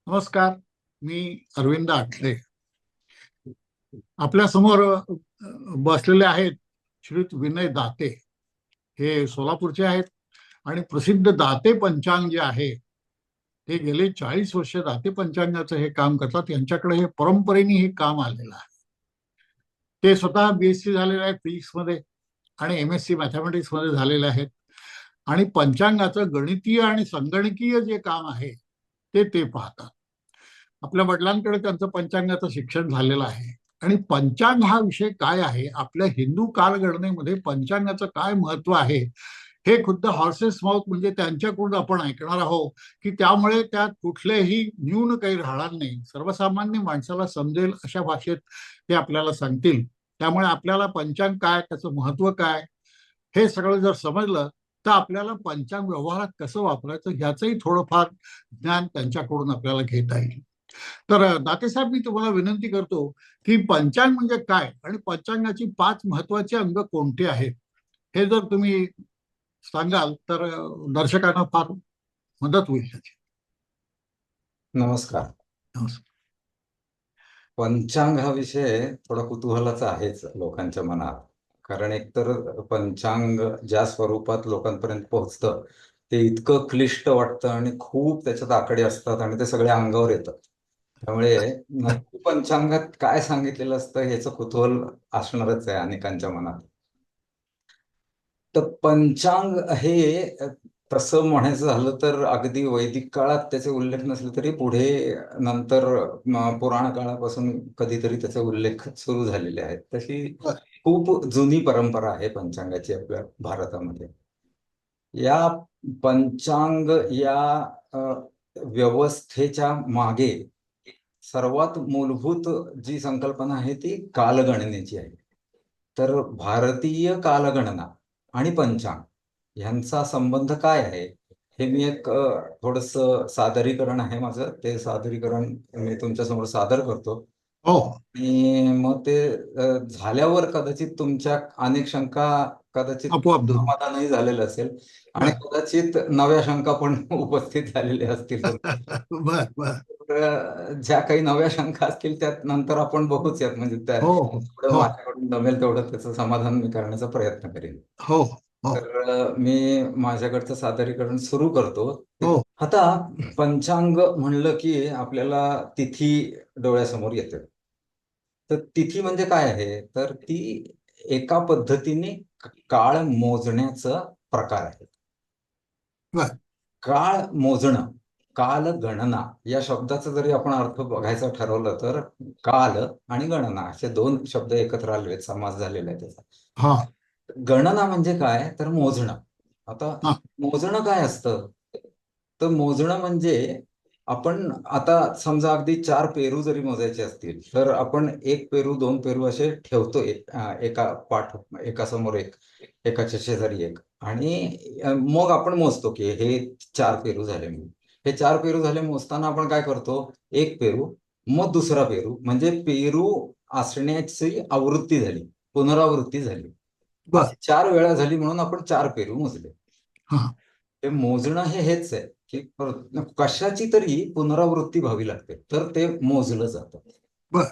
नमस्कार. मी अरविंद आठले. आपल्या समोर बसलेले आहेत श्रीयुत विनय दाते. हे सोलापूरचे आहेत आणि प्रसिद्ध दाते पंचांग जे आहे ते गेले 40 वर्ष दाते पंचांगाचं हे काम करतात. यांच्याकडे हे परंपरेने हे काम आलेलं आहे. ते स्वतः BSc झालेले आहेत फिजिक्स मध्ये आणि MSc मॅथमॅटिक्स मध्ये झालेले आहेत आणि पंचांगाचं गणितीय आणि संगणकीय जे काम आहे ते पाहतात. आपल्या वडिलांकडे त्यांचं पंचांगाचं शिक्षण झालेलं आहे आणि पंचांग हा विषय काय आहे, आपल्या हिंदू कालगणनेमध्ये पंचांगाचं काय महत्व आहे, हे खुद्द हॉर्सेस माउथ म्हणजे त्यांच्याकडून आपण ऐकणार आहोत की त्यामुळे त्यात कुठलेही न्यून काही राहणार नाही. सर्वसामान्य माणसाला समजेल अशा भाषेत ते आपल्याला सांगतील. त्यामुळे आपल्याला पंचांग काय, त्याचं महत्व काय, हे सगळं जर समजलं तर आपल्याला पंचांग व्यवहारात कसं वापरायचं ह्याचंही थोडंफार ज्ञान त्यांच्याकडून आपल्याला घेता येईल. तर दातेसाहेब, मी तुम्हाला विनंती करतो की पंचांग म्हणजे काय आणि पंचांगाची 5 महत्वाची अंग कोणती आहेत हे जर तुम्ही सांगाल तर दर्शकांना फार मदत होईल त्याची. नमस्कार. नमस्कार. पंचांग हा विषय थोडा कुतूहलाचा आहेच लोकांच्या मनात. कारण एकतर पंचांग ज्या स्वरूपात लोकांपर्यंत पोहोचतं ते इतकं क्लिष्ट वाटतं आणि खूप त्याच्यात आकडे असतात आणि ते सगळ्या अंगावर येतात. त्यामुळे नक्की पंचांगात काय सांगितलेलं असतं ह्याचं कुतूहल असणारच आहे अनेकांच्या मनात. तर पंचांग हे तसं म्हणायचं झालं तर अगदी वैदिक काळात त्याचे उल्लेख नसले तरी पुढे नंतर पुराण काळापासून कधीतरी त्याचे उल्लेख सुरू झालेले आहेत. तशी खूप जुनी परंपरा आहे पंचांगाची आपल्या भारतामध्ये. या पंचांग या व्यवस्थेच्या मागे सर्वात मूलभूत जी संकल्पना आहे ती कालगणनेची आहे. तर भारतीय कालगणना आणि पंचांग ह्यांचा संबंध काय आहे हे मी एक थोडस सादरीकरण आहे माझं, ते सादरीकरण मी तुमच्यासमोर सादर करतो. हो. आणि मग ते झाल्यावर कदाचित तुमच्या अनेक शंका कदाचित आपोआप दूर. समाधानही झालेलं असेल आणि कदाचित नव्या शंका पण उपस्थित झालेल्या असतील. बर बर. ज्या काही नव्या शंका असतील त्यात नंतर आपण बघूच यात, म्हणजे त्या हो हो माझ्याकडून जमेल तेवढं त्याचं समाधान मी करण्याचा प्रयत्न करेन. हो हो तर मी माझ्याकडचं सादरीकरण सुरू करतो. हो. आता पंचांग म्हणलं की आपल्याला तिथी डोळ्यासमोर येते. तर तिथी म्हणजे काय आहे तर ती एका पद्धतीने काळ मोजण्याचा प्रकार आहे. बर. काळ मोजणं, काल गणना या शब्दाचा जरी आपण अर्थ बघायचा ठरवलं तर काल आणि गणना असे 2 शब्द एकत्र आलेले आहेत, समास झालेला आहे त्याचा. हा गणना म्हणजे काय तर मोजणं. आता हा मोजणं काय असतं तर मोजणं म्हणजे आपण आता समजा अगदी 4 पेरू जरी मोजायचे असतील तर आपण 1 पेरू 2 पेरू असे ठेवतो एका पाठ एका समोर एक, एकाच्या शेजारी एक, आणि मग आपण मोजतो की हे 4 पेरू झाले म्हणून. हे 4 पेरू झाले मोजताना आपण काय करतो, 1 पेरू मग दुसरा पेरू, म्हणजे पेरू असण्याची आवृत्ती झाली, पुनरावृत्ती झाली. बर. अशी 4 वेळा झाली म्हणून आपण 4 पेरू मोजले. हा ते मोजणं हेच आहे की कशाची तरी पुनरावृत्ती व्हावी लागते तर ते मोजलं जातं. बर.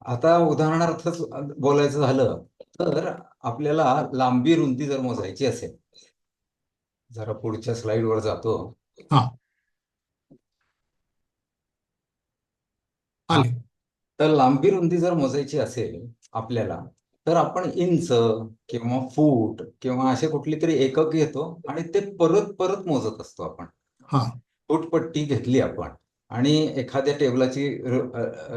आता उदाहरणार्थ बोलायचं झालं तर आपल्याला लांबी रुंदी जर मोजायची असेल, जरा पुढच्या स्लाइडवर जातो. हा हा, आले. तर लांबी रुंदी जर मोजायची असेल आपल्याला तर आपण इंच किंवा फूट किंवा असे कुठली तरी एकक घेतो आणि ते परत परत मोजत असतो आपण. हा फूटपट्टी घेतली आपण आणि एखाद्या टेबलाची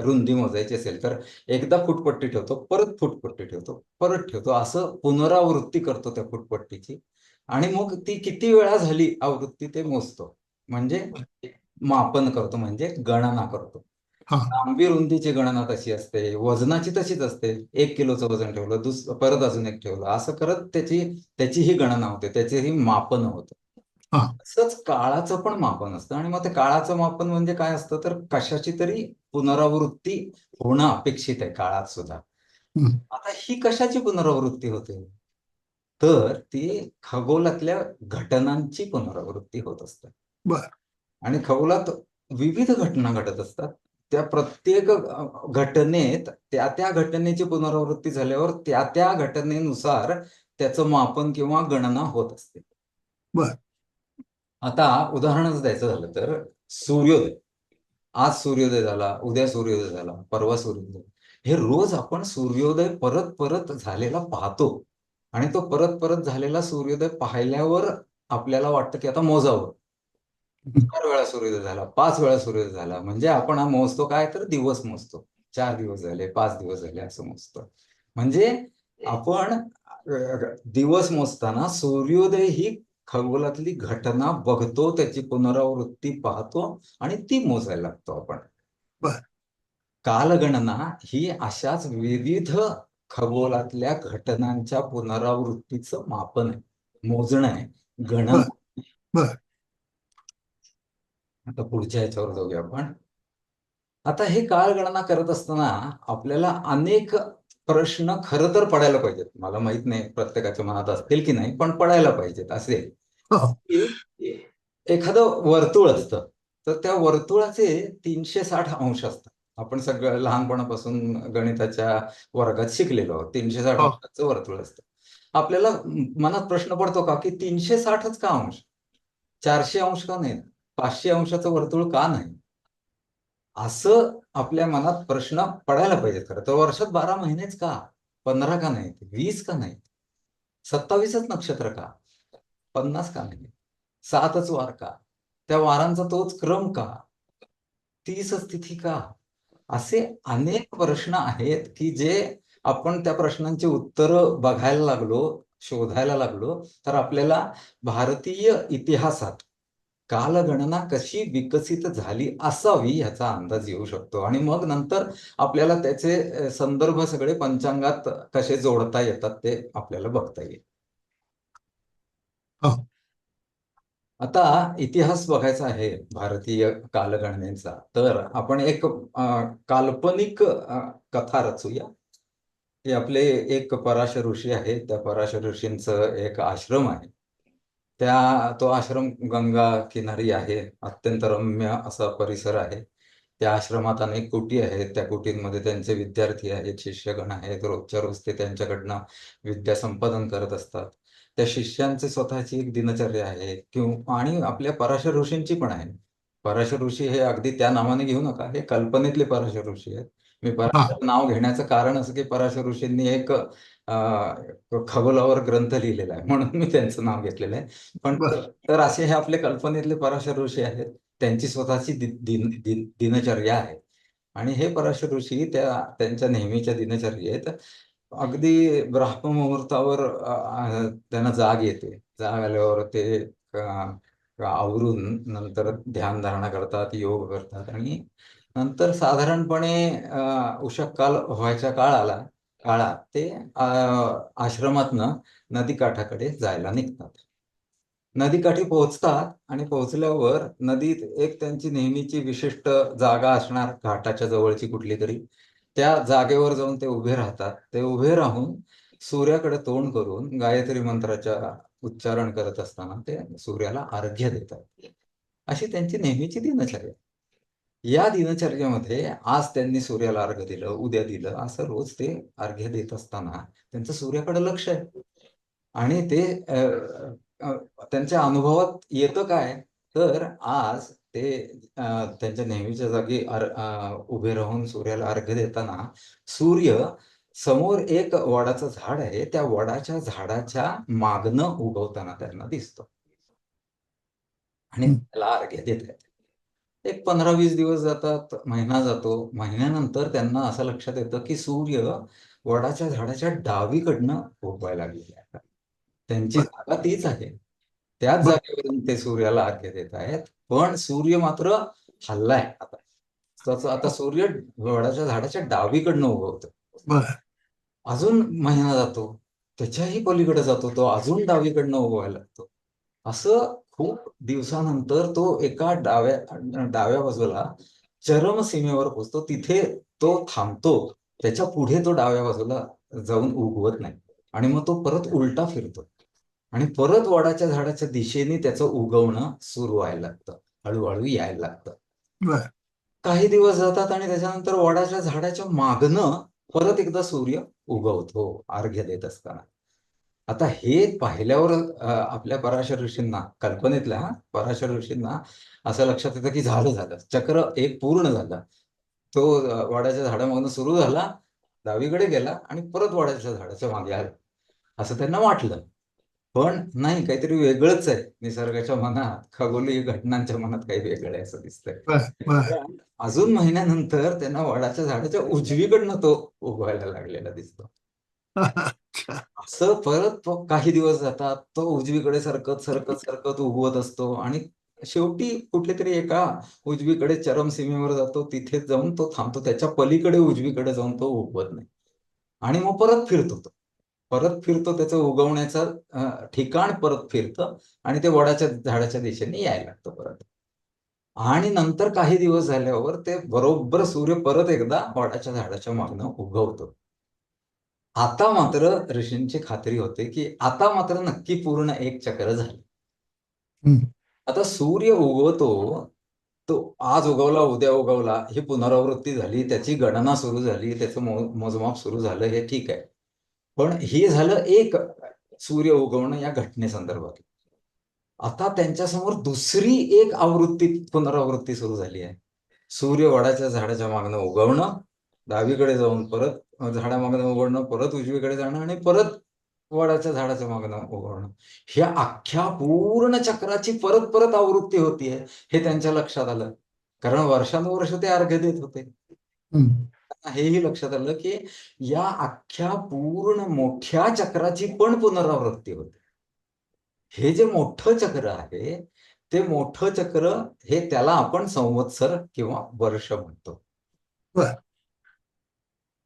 रुंदी मोजायची असेल तर एकदा फूटपट्टी ठेवतो, परत फूटपट्टी ठेवतो, परत ठेवतो, असं पुनरावृत्ती करतो त्या फूटपट्टीची. आणि मग ती किती वेळा झाली आवृत्ती ते मोजतो, म्हणजे मापन करतो, म्हणजे गणना करतो. हा लांबी रुंदीची गणना तशी असते, वजनाची तशीच असते. 1 किलोचं वजन ठेवलं, परत अजून एक ठेवलं, असं करत त्याचीही गणना होते, त्याचेही मापन होतं. हा तसंच काळाचं पण मापन असतं. आणि मग ते काळाचं मापन म्हणजे काय असतं तर कशाची तरी पुनरावृत्ती होणं अपेक्षित आहे काळात सुद्धा. हम्म. आता ही कशाची पुनरावृत्ती होते तर ती खगोलातल्या घटनांची पुनरावृत्ती होत असते. बर. आणि खगोलात विविध घटना घडत असतात. त्या प्रत्येक घटनेत त्या त्या घटनेची पुनरावृत्ती झाल्यावर त्या त्या घटनेनुसार त्याचं मापन किंवा गणना होत असते. बर. आता उदाहरणच द्यायचं झालं तर सूर्योदय. आज सूर्योदय झाला, उद्या सूर्योदय झाला, परवा सूर्योदय. हे रोज आपण सूर्योदय परत परत झालेला पाहतो आणि तो परत परत झालेला सूर्योदय पाहिल्यावर आपल्याला वाटतं की आता मोजावं. 4 वेळा सूर्योदय झाला, 5 वेळा सूर्योदय झाला, म्हणजे आपण हा मोजतो काय तर दिवस मोजतो. 4 दिवस झाले, 5 दिवस झाले असं मोजतो. म्हणजे आपण दिवस मोजताना सूर्योदय ही खगोलातली घटना बघतो, त्याची पुनरावृत्ती पाहतो आणि ती मोजायला लागतो आपण. बर. कालगणना ही अशाच विविध खगोलातल्या घटनांच्या पुनरावृत्तीचं मापन आहे, मोजणं आहे, गणना. बर. बर. आता पुढच्या ह्याच्यावर जाऊया आपण. आता हे कालगणना करत असताना आपल्याला अनेक प्रश्न खरं तर पडायला पाहिजेत. मला माहित नाही प्रत्येकाच्या मनात असतील की नाही, पण पडायला पाहिजेत असे हो. की एखादं वर्तुळ असतं, तर त्या वर्तुळाचे 360 अंश असतात. आपण सगळं लहानपणापासून गणिताच्या वर्गात शिकलेलो आहोत. 360 हो. अंशाचं वर्तुळ असतं. आपल्याला मनात प्रश्न पडतो का की 360च का अंश? 400 अंश का नाही? 500 अंशाचं वर्तुळ का नाही? असं आपल्या मनात प्रश्न पडायला पाहिजे. खरं तर वर्षात 12 महिनेच का? 15 का नाहीत? 20 का नाहीत? 27च नक्षत्र का? 50 का नाही? 7च वार का? त्या वारांचा तोच क्रम का? 30च तिथी का? असे अनेक प्रश्न आहेत की जे आपण त्या प्रश्नांची उत्तरं बघायला लागलो, शोधायला लागलो, तर आपल्याला भारतीय इतिहासात कालगणना कशी विकसित झाली असावी ह्याचा अंदाज येऊ शकतो. आणि मग नंतर आपल्याला त्याचे संदर्भ सगळे पंचांगात कसे जोडता येतात ते आपल्याला बघता येईल. हो. आता इतिहास बघायचा आहे भारतीय कालगणनेचा, तर आपण एक काल्पनिक कथा रचूया. ते आपले एक पराशर ऋषी आहेत. त्या पराशर ऋषींचं एक आश्रम आहे. तो आश्रम गंगा किनारी आहे. अत्यंत रम्य असा परिसर आहे. त्या आश्रमात अनेक कुटी आहेत. त्या कुटींमध्ये त्यांचे विद्यार्थी आहेत, शिष्यगण आहेत. रोजच्या रोज ते त्यांच्याकडनं विद्या संपादन करत असतात. त्या शिष्यांची स्वतःची एक दिनचर्या आहे किंवा आणि आपल्या पराशर ऋषींची पण आहे. पराशर ऋषी हे अगदी त्या नावाने घेऊ नका, हे कल्पनेतले पराशर ऋषी आहेत. मी हा. पराशर नाव घेण्याचं कारण असं की पराशर ऋषींनी एक खगोलावर ग्रंथ लिहिलेला आहे, म्हणून मी त्यांचं नाव घेतलेलं आहे. पण बर. तर असे हे आपले कल्पनेतले पराशर ऋषी आहेत. त्यांची स्वतःची दिनचर्या आहे. आणि हे पराशर ऋषी त्यांच्या नेहमीच्या दिनचर्येत अगदी ब्राह्ममुहूर्तावर त्यांना जाग येते. जाग आल्यावर ते आवरून नंतर ध्यानधारणा करतात, योग करतात आणि नंतर साधारणपणे उषःकाल व्हायच्या काळात ते आश्रमातनं नदीकाठाकडे जायला निघतात. नदीकाठी पोहोचतात आणि पोहोचल्यावर नदीत एक त्यांची नेहमीची विशिष्ट जागा असणार, घाटाच्या जवळची कुठलीतरी. त्या जागेवर जाऊन ते उभे राहतात. ते उभे राहून सूर्याकडे तोंड करून गायत्री मंत्राच्या उच्चारण करत असताना ते सूर्याला अर्घ्य देतात. अशी त्यांची नेहमीची दिनचर्या. या दिनचर्येमध्ये आज त्यांनी सूर्याला अर्घ्य दिलं, उद्या दिलं, असं रोज ते अर्घ्य देत असताना त्यांचं सूर्याकडे लक्ष आहे. आणि ते अ, त्यांच्या अनुभवात येतं काय, तर आज ते त्यांच्या नेहमीच्या जागी उभे राहून सूर्याला अर्घ्य देताना सूर्य समोर एक वडाचं झाड आहे, त्या वडाच्या झाडाच्या मागनं उगवताना त्यांना दिसतो आणि हं. त्याला अर्घ्य देत आहेत. एक 15-20 दिवस जातात, महिना जातो. महिन्यानंतर त्यांना असं लक्षात येतं, की सूर्य वडाच्या झाडाच्या डावीकडनं उगवायला लागलेला आहे. त्यांची बर. जागा तीच आहे. त्याच बर. जागेवरून ते सूर्याला अर्घ्य देत आहेत. पण सूर्य मात्र हललाय आता. त्याचा आता सूर्य वडाच्या झाडाच्या डावीकडनं उगवतो. बर. अजून महिना जातो. त्याच्याही पलीकडे जातो तो. अजून डावीकडनं उगवायला लागतो. असं खूप दिवसानंतर तो एका डाव्या बाजूला चरमसीमेवर पोहोचतो. तिथे तो थांबतो. त्याच्या पुढे तो डाव्या बाजूला जाऊन उगवत नाही. आणि मग तो परत उलटा फिरतो. आणि परत वडाच्या झाडाच्या दिशेने त्याचं उगवणं सुरू व्हायला लागतं. हळू-हळू यायला लागतं. बर. काही दिवस जातात आणि त्याच्यानंतर वडाच्या झाडाच्या मागनं परत एकदा सूर्य उगवतो अर्घ्य देत असताना. आता हे पाहिल्यावर आपल्या पराशर ऋषींना, कल्पनेतल्या पराशर ऋषींना असं लक्षात येतं की झालं झालं, चक्र एक पूर्ण झालं. तो वडाच्या झाडामागनं सुरू झाला, डावीकडे गेला आणि परत वडाच्या झाडाच्या मागे आला, असं त्यांना वाटलं. पण नाही, काहीतरी वेगळंच आहे निसर्गाच्या मनात, खगोलीय घटनांच्या मनात काही वेगळं आहे असं दिसतंय. बर. बर. पण अजून महिन्यानंतर त्यांना वडाच्या झाडाच्या उजवीकडनं तो उगवायला लागलेला दिसतो. अच्छा. असं परत काही दिवस जातात, तो उजवीकडे सरकत सरकत सरकत उगवत असतो आणि शेवटी कुठल्या तरी एका उजवीकडे चरमसीमेवर जातो, तिथे जाऊन तो थांबतो. त्याच्या पलीकडे उजवीकडे जाऊन तो उगवत नाही आणि मग परत फिरतो तो. परत फिरतो, त्याचं उगवण्याचं ठिकाण परत फिरतं आणि ते वडाच्या झाडाच्या दिशेने यायला लागतं परत. आणि नंतर काही दिवस झाल्यावर ते बरोबर सूर्य परत एकदा वडाच्या झाडाच्या मागनं उगवतो. आता मात्र ऋषींची खात्री होते, की आता मात्र नक्की पूर्ण एक चक्र झालं. हम्म. आता सूर्य उगवतो, तो आज उगवला, उद्या उगवला, ही पुनरावृत्ती झाली, त्याची गणना सुरू झाली, त्याचं मोजमाप सुरू झालं, हे ठीक आहे. पण हे झालं एक सूर्य उगवणं या घटनेसंदर्भात. आता त्यांच्यासमोर दुसरी एक पुनरावृत्ती सुरू झाली आहे. सूर्य वडाच्या झाडाच्या मागनं उगवणं, डावीकडे जाऊन परत झाडामागनं उगवणं, परत उजवीकडे जाणं आणि परत वडाच्या झाडाच्या मागनं उगवणं. ह्या अख्ख्या पूर्ण चक्राची परत परत आवृत्ती होतीये, हे त्यांच्या लक्षात आलं. कारण वर्षानुवर्ष ते अर्घ्य देत होते. हम्म. त्यांना हेही लक्षात आलं, की या अख्ख्या पूर्ण मोठ्या चक्राची पण पुनरावृत्ती होते. हे जे मोठं चक्र आहे, ते मोठं चक्र हे त्याला आपण संवत्सर किंवा वर्ष म्हणतो. बर.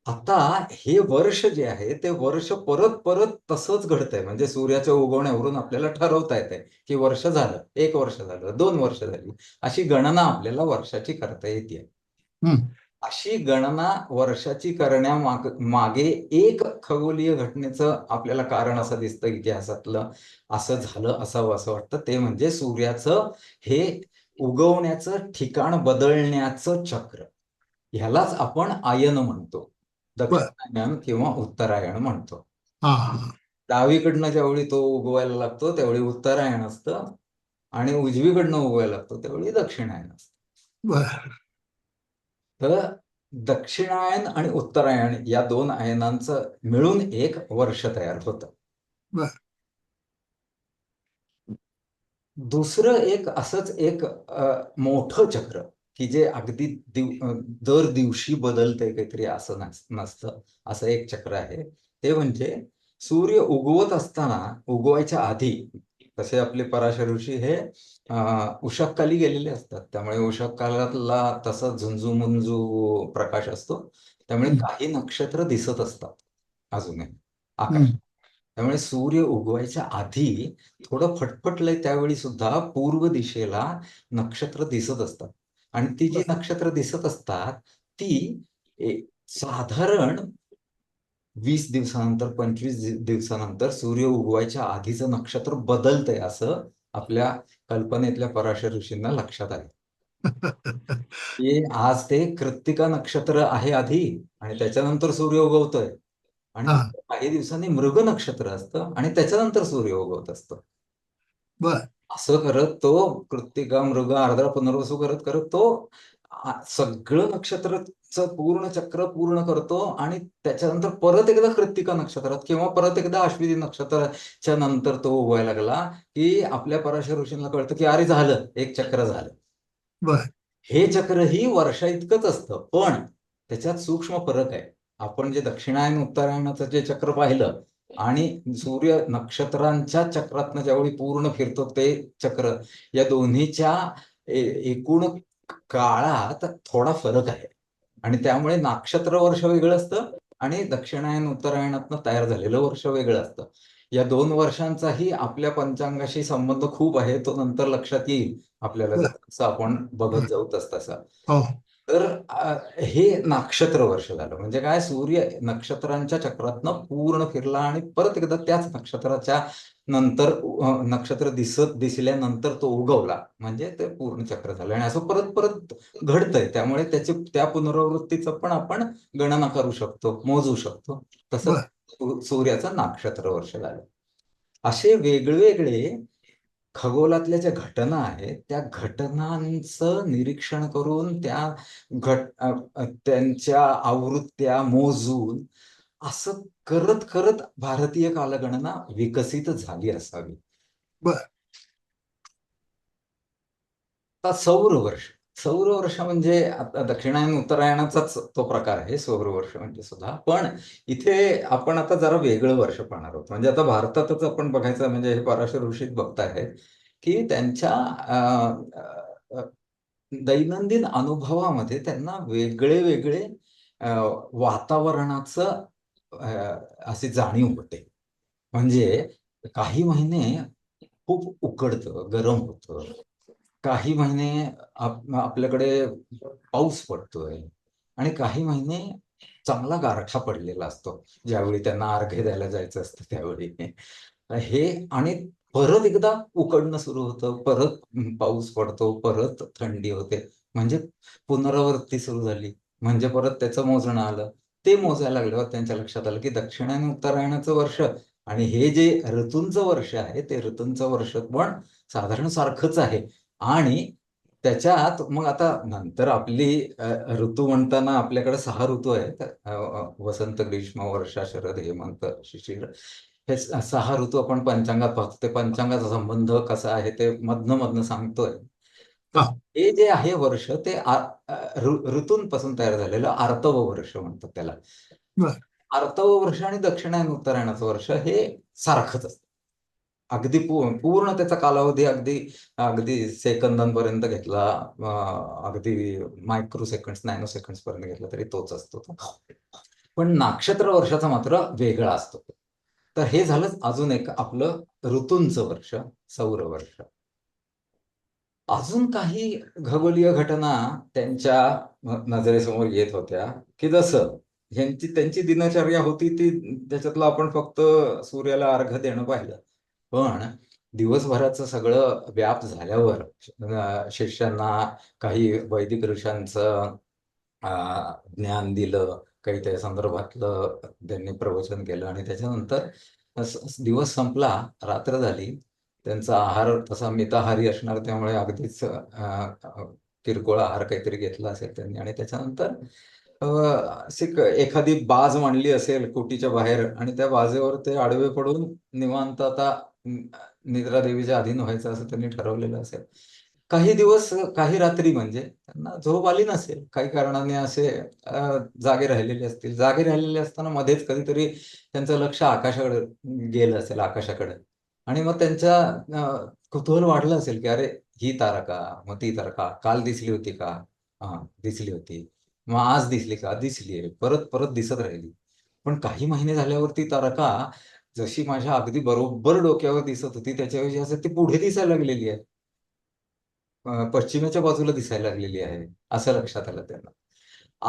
आता हे वर्ष जे आहे, ते वर्ष परत परत तसंच घडतंय. म्हणजे सूर्याच्या उगवण्यावरून आपल्याला ठरवता येतंय, की वर्ष झालं, 1 वर्ष झालं, 2 वर्ष झाली. अशी गणना आपल्याला वर्षाची करता येतेय. हम्म. अशी गणना वर्षाची मागे एक खगोलीय घटनेचं आपल्याला कारण असं दिसतं इतिहासातलं, असं झालं असावं असं वाटतं. ते म्हणजे सूर्याचं हे उगवण्याचं ठिकाण बदलण्याचं चक्र. ह्यालाच आपण आयन म्हणतो. बर. दक्षिणायन किंवा उत्तरायण म्हणतो. हा. हा. डावीकडनं ज्यावेळी तो उगवायला लागतो त्यावेळी उत्तरायण असतं आणि उजवीकडनं उगवायला लागतो त्यावेळी दक्षिणायन असतं. बर. तर दक्षिणायन आणि उत्तरायण या 2 आयनांचं मिळून एक वर्ष तयार होतं. बर. दुसरं एक असंच एक मोठं चक्र, की जे अगदी दर दिवशी बदलतंय काहीतरी असं नसतं. असं एक चक्र आहे. ते म्हणजे सूर्य उगवत असताना, उगवायच्या आधी तसे आपले पराशर ऋषी हे उषःकाली गेलेले असतात. त्यामुळे उषःकालातला तसा झुंजू-मुंजू प्रकाश असतो. त्यामुळे हम्म. काही नक्षत्र दिसत असतात अजूनही हम्म. आकाशात. त्यामुळे सूर्य उगवायच्या आधी थोडं फटफटलंय त्यावेळी सुद्धा पूर्व दिशेला नक्षत्र दिसत असतात आणि ती जी बर. नक्षत्र दिसत असतात ती साधारण 20 दिवसानंतर 25 दिवसानंतर सूर्य उगवायच्या आधीचं नक्षत्र बदलतंय असं आपल्या कल्पनेतल्या पराशर ऋषींना लक्षात आलं. की आज ते कृत्तिका नक्षत्र आहे आधी आणि त्याच्यानंतर सूर्य उगवतोय आणि हा. काही दिवसांनी मृग नक्षत्र असतं आणि त्याच्यानंतर सूर्य उगवत असतो. बर. असं करत तो कृत्तिका, मृग, आर्द्रा, पुनर्वसू करत करत तो सगळं नक्षत्राचं पूर्ण चक्र पूर्ण करतो आणि त्याच्यानंतर परत एकदा कृत्तिका नक्षत्रात किंवा परत एकदा अश्विनी नक्षत्राच्या नंतर तो उगवायला लागला, की आपल्या पराशर ऋषींना कळतं, की अरे झालं, एक चक्र झालं. बर. हे चक्रही वर्षा इतकंच असतं, पण त्याच्यात सूक्ष्म फरक आहे. आपण जे दक्षिणायन, उत्तरायणाचं जे चक्र पाहिलं आणि सूर्य नक्षत्रांच्या चक्रातनं ज्यावेळी पूर्ण फिरतो ते चक्र, या दोन्हीच्या एकूण काळात थोडा फरक आहे आणि त्यामुळे नक्षत्र वर्ष वेगळं असतं आणि दक्षिणायन, उत्तरायणातनं तयार झालेलं वर्ष वेगळं असतं. या 2 वर्षांचाही आपल्या पंचांगाशी संबंध खूप आहे. तो नंतर लक्षात येईल आपल्याला बर. जसं आपण बघत जाऊ तसं. हो. तर हे नक्षत्र वर्ष झालं. म्हणजे काय, सूर्य नक्षत्रांच्या चक्रातनं पूर्ण फिरला आणि परत एकदा त्याच नक्षत्राच्या नंतर नक्षत्र दिसल्यानंतर तो उगवला म्हणजे ते पूर्ण चक्र झालं आणि असं परत परत घडतंय. त्यामुळे त्या पुनरावृत्तीचं पण आपण गणना करू शकतो, मोजू शकतो. तसंच सूर्याचं नक्षत्र वर्ष झालं. असे वेगवेगळे खगोलातल्या ज्या घटना आहेत त्या घटनांचं निरीक्षण करून त्यांच्या आवृत्त्या मोजून असं करत करत भारतीय कालगणना विकसित झाली असावी. बर. आता सौर वर्ष म्हणजे आता दक्षिणायन उत्तरायणाचाच तो प्रकार आहे सौर वर्ष म्हणजे सुद्धा. पण इथे आपण आता जरा वेगळं वर्ष पाहणार आहोत. म्हणजे आता भारतातच आपण बघायचं म्हणजे हे पराशर ऋषीच बघताय की त्यांच्या दैनंदिन अनुभवामध्ये त्यांना वेगळे वेगळे वातावरणाचं अशी जाणीव होते. म्हणजे काही महिने खूप उकडतं, गरम होतं. काही महिने आपल्याकडे पाऊस पडतोय आणि काही महिने चांगला गारठा पडलेला असतो, ज्यावेळी त्यांना अर्घ्य द्यायला जायचं असतं त्यावेळी. हे आणि परत एकदा उकडणं सुरू होतं, परत पाऊस पडतो, परत थंडी होते. म्हणजे पुनरावृत्ती सुरू झाली. म्हणजे परत त्याचं मोजणं आलं. ते मोजायला लागल्यावर त्यांच्या लक्षात आलं की दक्षिणायन उत्तरायणाचं वर्ष आणि हे जे ऋतूंचं वर्ष आहे ते ऋतूंचं वर्ष पण साधारण सारखंच आहे. आणि त्याच्यात मग आता नंतर आपली ऋतू म्हणताना आपल्याकडे 6 ऋतू आहेत. वसंत, ग्रीष्म, वर्षा, शरद, हेमंत, शिशिर. हे 6 ऋतू आपण पंचांगात पाहतो. ते पंचांगाचा संबंध कसा आहे ते मधनं मधनं सांगतोय. तर हा. हे जे आहे वर्ष ते ऋतूंपासून तयार झालेलं आर्तव वर्ष म्हणतात त्याला. बर. आर्तव वर्ष आणि दक्षिणायन उत्तरायणाचं वर्ष हे सारखंच असतं. अगदी पूर्ण त्याचा कालावधी अगदी अगदी सेकंदांपर्यंत घेतला, अगदी मायक्रो सेकंड्स, नॅनो सेकंड्स पर्यंत घेतला तरी तोच असतो. पण नक्षत्र वर्षाचा मात्र वेगळा असतो. तर हे झालं अजून एक आपलं ऋतूंचं वर्ष, सौर वर्ष. अजून काही खगोलीय घटना त्यांच्या नजरेसमोर येत होत्या की जसं त्यांची दिनचर्या होती ती त्याच्यातलं आपण फक्त सूर्याला अर्घ्य देणं पाहिलं. पण दिवसभराचं सगळं व्याप झाल्यावर शिष्यांना काही वैदिक ऋषांचं ज्ञान दिलं, काही त्या संदर्भातलं त्यांनी प्रवचन केलं आणि त्याच्यानंतर दिवस संपला, रात्र झाली. त्यांचा आहार तसा मिताहारी असणार त्यामुळे अगदीच किरकोळ आहार काहीतरी घेतला असेल त्यांनी आणि त्याच्यानंतर अशी एखादी बाज मांडली असेल कुटीच्या बाहेर आणि त्या बाजेवर ते आडवे पडून निवांत आता निद्रा देवीच्या अधीन व्हायचं असं त्यांनी ठरवलेलं असेल. काही दिवस, काही रात्री म्हणजे त्यांना झोप आली नसेल. काही कारणाने असे जागे राहिलेले असतील. जागे राहिलेले असताना मध्येच कधीतरी त्यांचं लक्ष आकाशाकडे गेलं असेल, आकाशाकडे. आणि मग त्यांच्या कुतूहल वाढलं असेल की अरे ही तारा का? मग ती तारा का? काल दिसली होती का? हां, दिसली होती. मग आज दिसली का? दिसलीये. परत परत दिसत राहिली. पण काही महिने झाल्यावर ती तारका जशी माझ्या अगदी बरोबर डोक्यावर दिसत होती त्याच्याऐवजी असं ती पुढे दिसायला लागलेली आहे. पश्चिमेच्या बाजूला दिसायला लागलेली आहे, असं लक्षात आलं त्यांना.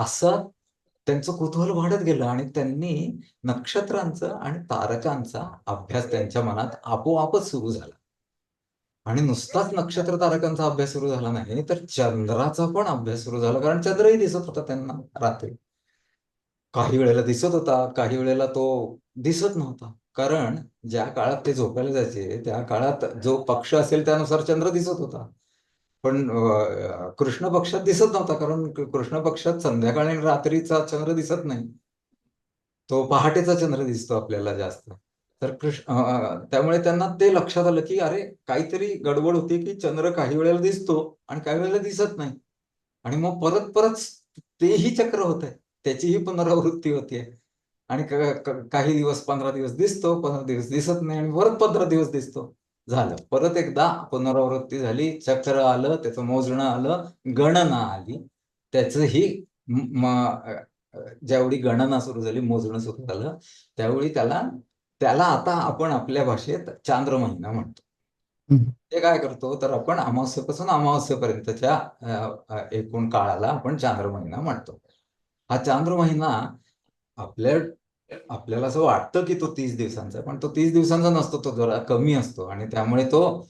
असं त्यांचं कुतूहल वाढत गेलं आणि त्यांनी नक्षत्रांचा आणि तारकांचा अभ्यास त्यांच्या मनात आपोआपच सुरू झाला. आणि नुसताच नक्षत्र तारकांचा अभ्यास सुरू झाला नाही, तर चंद्राचा पण अभ्यास सुरू झाला. कारण चंद्रही दिसत होता त्यांना रात्री. काही वेळेला दिसत होता, काही वेळेला तो दिसत नव्हता. कारण ज्या काळात ते झोपायला जायचे, त्या काळात जो पक्ष असेल त्यानुसार चंद्र दिसत होता. पण कृष्ण पक्षात दिसत नव्हता. कारण कृष्ण पक्षात संध्याकाळी आणि रात्रीचा चंद्र दिसत नाही. तो पहाटेचा चंद्र दिसतो आपल्याला जास्त. तर त्यामुळे त्यांना ते लक्षात आलं, की अरे काहीतरी गडबड होती, की चंद्र काही वेळेला दिसतो आणि काही वेळेला दिसत नाही. आणि मग परत तेही चक्र होतंय. त्याचीही पुनरावृत्ती होतीये. आणि काही दिवस 15 दिवस दिसतो, 15 दिवस दिसत नाही आणि परत 15 दिवस दिसतो. झालं. परत एकदा पुनरावृत्ती झाली, चक्र आलं, त्याचं मोजणं आलं, गणना आली. त्याचंही ज्यावेळी गणना सुरू झाली, मोजणं सुरू झालं, त्यावेळी त्याला आता आपण आपल्या भाषेत चांद्र महिना म्हणतो. ते काय करतो, तर आपण अमावास्येपासून अमावास्येपर्यंतच्या एकूण काळाला आपण चांद्र महिना म्हणतो. हा चांद्र महिना आपल्या आपल्याला असं वाटतं की तो 30 दिवसांचा आहे, पण तो 30 दिवसांचा नसतो, तो जरा कमी असतो आणि त्यामुळे तो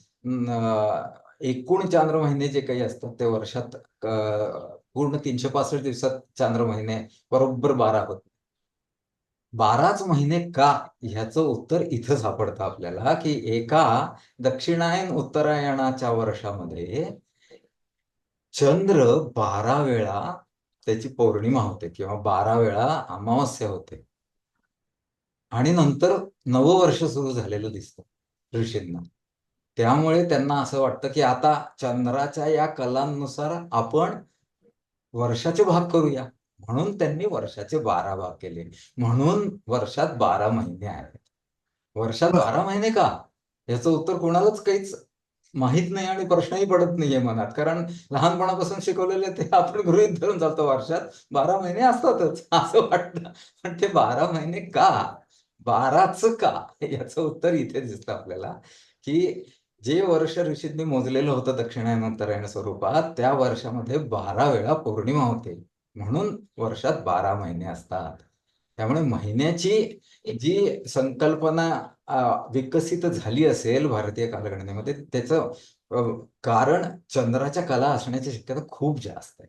एकूण चांद्र महिने जे काही असतात ते वर्षात पूर्ण 365 दिवसात चांद्र महिने बरोबर 12 होत. 12च महिने का? ह्याचं उत्तर इथं सापडतं आपल्याला, की एका दक्षिणायन उत्तरायणाच्या वर्षामध्ये चंद्र 12 वेळा त्याची पौर्णिमा होते किंवा 12 वेळा अमावस्या होते आणि नंतर नववर्ष सुरू झालेलं दिसतं ऋषींना. त्यामुळे त्यांना असं वाटतं, की आता चंद्राच्या या कलांनुसार आपण वर्षाचे भाग करूया. म्हणून त्यांनी वर्षाचे 12 भाग केले. म्हणून वर्षात 12 महिने आहेत. वर्षात बर 12 महिने का? याचं उत्तर कोणालाच काहीच माहित नाही आणि प्रश्नही पडत नाहीये मनात. कारण लहानपणापासून शिकवलेले ते आपण गृहीत धरून चालतो. वर्षात 12 महिने असतातच असं वाटतं. पण ते 12 महिने का? 12च का? याचं उत्तर इथे दिसतं आपल्याला, की जे वर्ष ऋषींनी मोजलेलं होतं दक्षिणायन उत्तरायण स्वरूपात, त्या वर्षामध्ये 12 वेळा पौर्णिमा होते. म्हणून वर्षात 12 महिने असतात. त्यामुळे महिन्याची जी संकल्पना विकसित झाली असेल भारतीय कालगणनेमध्ये, त्याचं कारण चंद्राच्या कला असण्याची शक्यता खूप जास्त आहे.